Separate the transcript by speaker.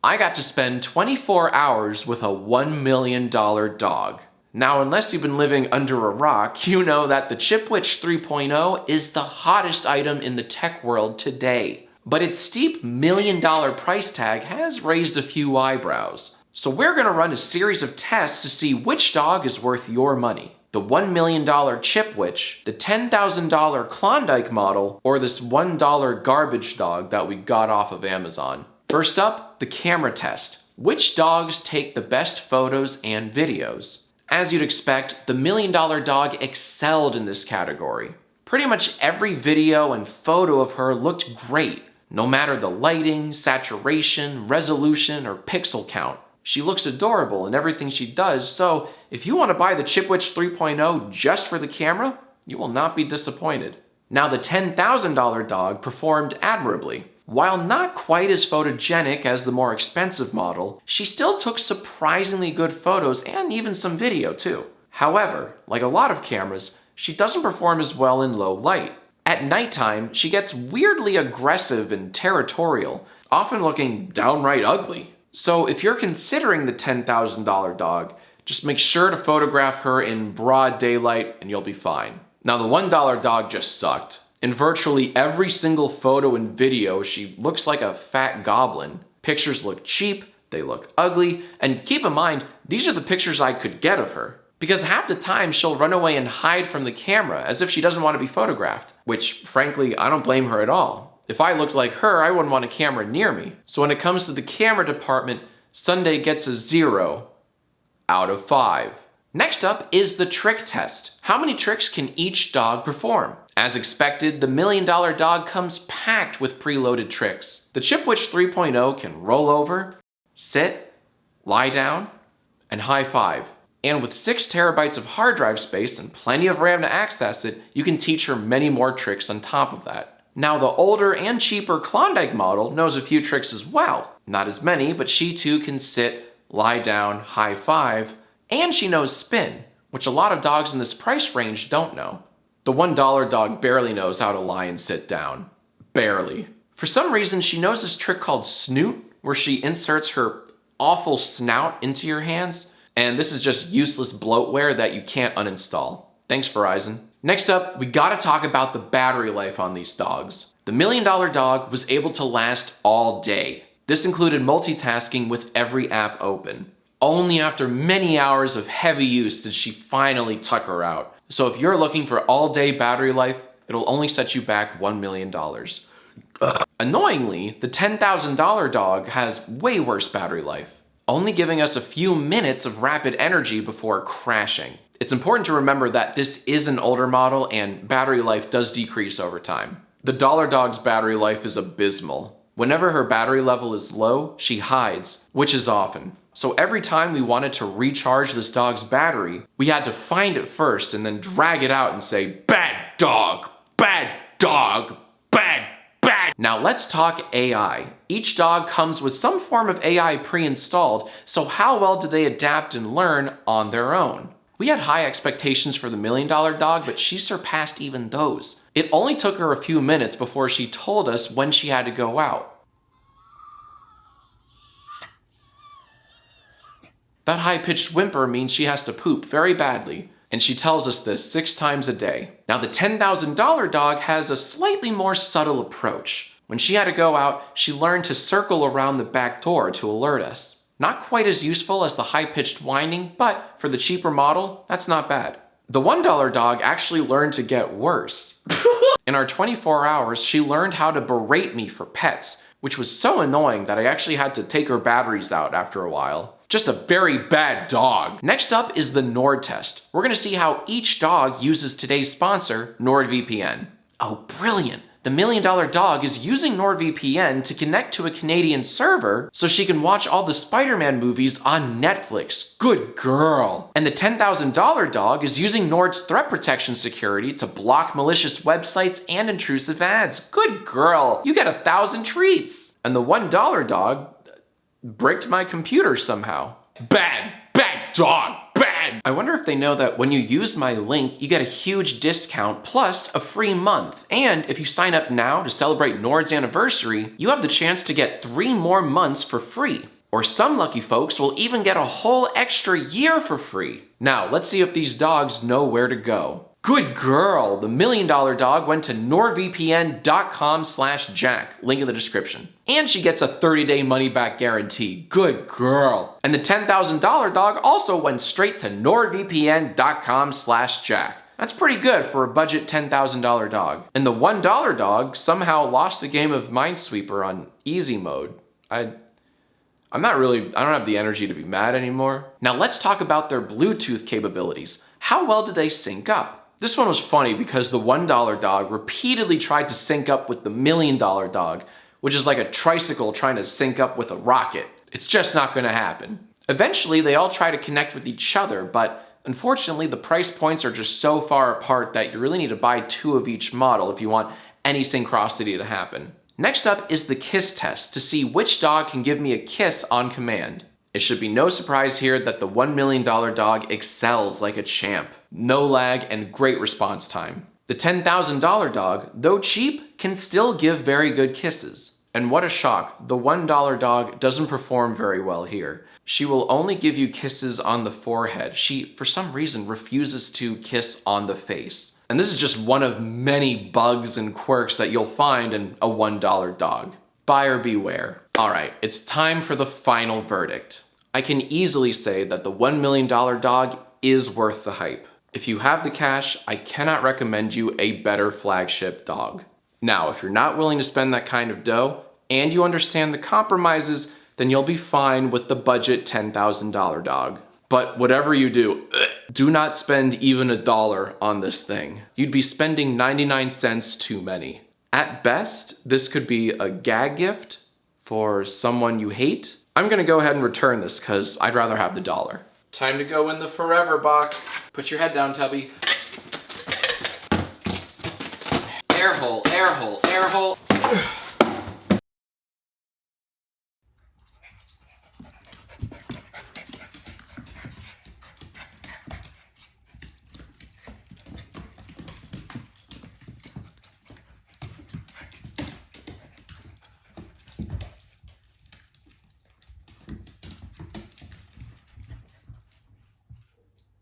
Speaker 1: I got to spend 24 hours with a $1 million dog. Now, unless you've been living under a rock, you know that the Chipwich 3.0 is the hottest item in the tech world today. But its steep $1 million price tag has raised a few eyebrows. So we're going to run a series of tests to see which dog is worth your money. The $1 million Chipwich, the $10,000 Klondike model, or this $1 garbage dog that we got off of Amazon. First up, the camera test. Which dogs take the best photos and videos? As you'd expect, the $1 million dog excelled in this category. Pretty much every video and photo of her looked great, no matter the lighting, saturation, resolution, or pixel count. She looks adorable in everything she does, so if you want to buy the Chipwich 3.0 just for the camera, you will not be disappointed. Now, the $10,000 dog performed admirably. While not quite as photogenic as the more expensive model, she still took surprisingly good photos and even some video too. However, like a lot of cameras, she doesn't perform as well in low light. At nighttime, she gets weirdly aggressive and territorial, often looking downright ugly. So if you're considering the $10,000 dog, just make sure to photograph her in broad daylight and you'll be fine. Now, the $1 dog just sucked. In virtually every single photo and video, she looks like a fat goblin. Pictures look cheap, they look ugly, and keep in mind, these are the pictures I could get of her. Because half the time she'll run away and hide from the camera as if she doesn't want to be photographed, which frankly, I don't blame her at all. If I looked like her, I wouldn't want a camera near me. So when it comes to the camera department, Sunday gets a 0 out of 5. Next up is the trick test. How many tricks can each dog perform? As expected, the $1 million dog comes packed with preloaded tricks. The Chipwich 3.0 can roll over, sit, lie down, and high five. And with 6 terabytes of hard drive space and plenty of RAM to access it, you can teach her many more tricks on top of that. Now, the older and cheaper Klondike model knows a few tricks as well. Not as many, but she too can sit, lie down, high five, and she knows spin, which a lot of dogs in this price range don't know. The $1 dog barely knows how to lie and sit down. Barely. For some reason, she knows this trick called snoot, where she inserts her awful snout into your hands, and this is just useless bloatware that you can't uninstall. Thanks, Verizon. Next up, we gotta talk about the battery life on these dogs. The $1 million dog was able to last all day. This included multitasking with every app open. Only after many hours of heavy use did she finally tucker out. So if you're looking for all-day battery life, it'll only set you back $1 million. Annoyingly, the $10,000 dog has way worse battery life, only giving us a few minutes of rapid energy before crashing. It's important to remember that this is an older model and battery life does decrease over time. The dollar dog's battery life is abysmal. Whenever her battery level is low, she hides, which is often. So every time we wanted to recharge this dog's battery, we had to find it first and then drag it out and say, "Bad dog, bad dog, bad, bad." Now let's talk AI. Each dog comes with some form of AI pre-installed, so how well do they adapt and learn on their own? We had high expectations for the $1 million dog, but she surpassed even those. It only took her a few minutes before she told us when she had to go out. That high-pitched whimper means she has to poop very badly, and she tells us this 6 times a day. Now, the $10,000 dog has a slightly more subtle approach. When she had to go out, she learned to circle around the back door to alert us. Not quite as useful as the high-pitched whining, but for the cheaper model, that's not bad. The $1 dog actually learned to get worse. In our 24 hours, she learned how to berate me for pets, which was so annoying that I actually had to take her batteries out after a while. Just a very bad dog. Next up is the Nord test. We're gonna see how each dog uses today's sponsor, NordVPN. Oh, brilliant. The $1 million dog is using NordVPN to connect to a Canadian server so she can watch all the Spider-Man movies on Netflix. Good girl. And the $10,000 dog is using Nord's threat protection security to block malicious websites and intrusive ads. Good girl. You get 1,000 treats. And the $1 dog bricked my computer somehow. Bad, bad dog. bad! I wonder if they know that when you use my link, you get a huge discount plus a free month. And if you sign up now to celebrate Nord's anniversary, you have the chance to get 3 more months for free. Or some lucky folks will even get a whole extra year for free. Now, let's see if these dogs know where to go. Good girl! The $1 million dog went to nordvpn.com/Jack, link in the description. And she gets a 30-day money-back guarantee. Good girl! And the $10,000 dog also went straight to nordvpn.com/Jack. That's pretty good for a budget $10,000 dog. And the $1 dog somehow lost a game of Minesweeper on easy mode. I don't have the energy to be mad anymore. Now let's talk about their Bluetooth capabilities. How well do they sync up? This one was funny because the $1 dog repeatedly tried to sync up with the $1 million dog, which is like a tricycle trying to sync up with a rocket. It's just not gonna happen. Eventually, they all try to connect with each other, but unfortunately, the price points are just so far apart that you really need to buy 2 of each model if you want any synchrosity to happen. Next up is the kiss test to see which dog can give me a kiss on command. It should be no surprise here that the $1 million dog excels like a champ. No lag and great response time. The $10,000 dog, though cheap, can still give very good kisses. And what a shock, the $1 dog doesn't perform very well here. She will only give you kisses on the forehead. She, for some reason, refuses to kiss on the face. And this is just one of many bugs and quirks that you'll find in a $1 dog. Buyer beware. All right, it's time for the final verdict. I can easily say that the $1 million dog is worth the hype. If you have the cash, I cannot recommend you a better flagship dog. Now, if you're not willing to spend that kind of dough, and you understand the compromises, then you'll be fine with the budget $10,000 dog. But whatever you do not spend even $1 on this thing. You'd be spending 99 cents too many. At best, this could be a gag gift for someone you hate. I'm gonna go ahead and return this because I'd rather have the $1. Time to go in the forever box. Put your head down, Tubby. Air hole, air hole, air hole.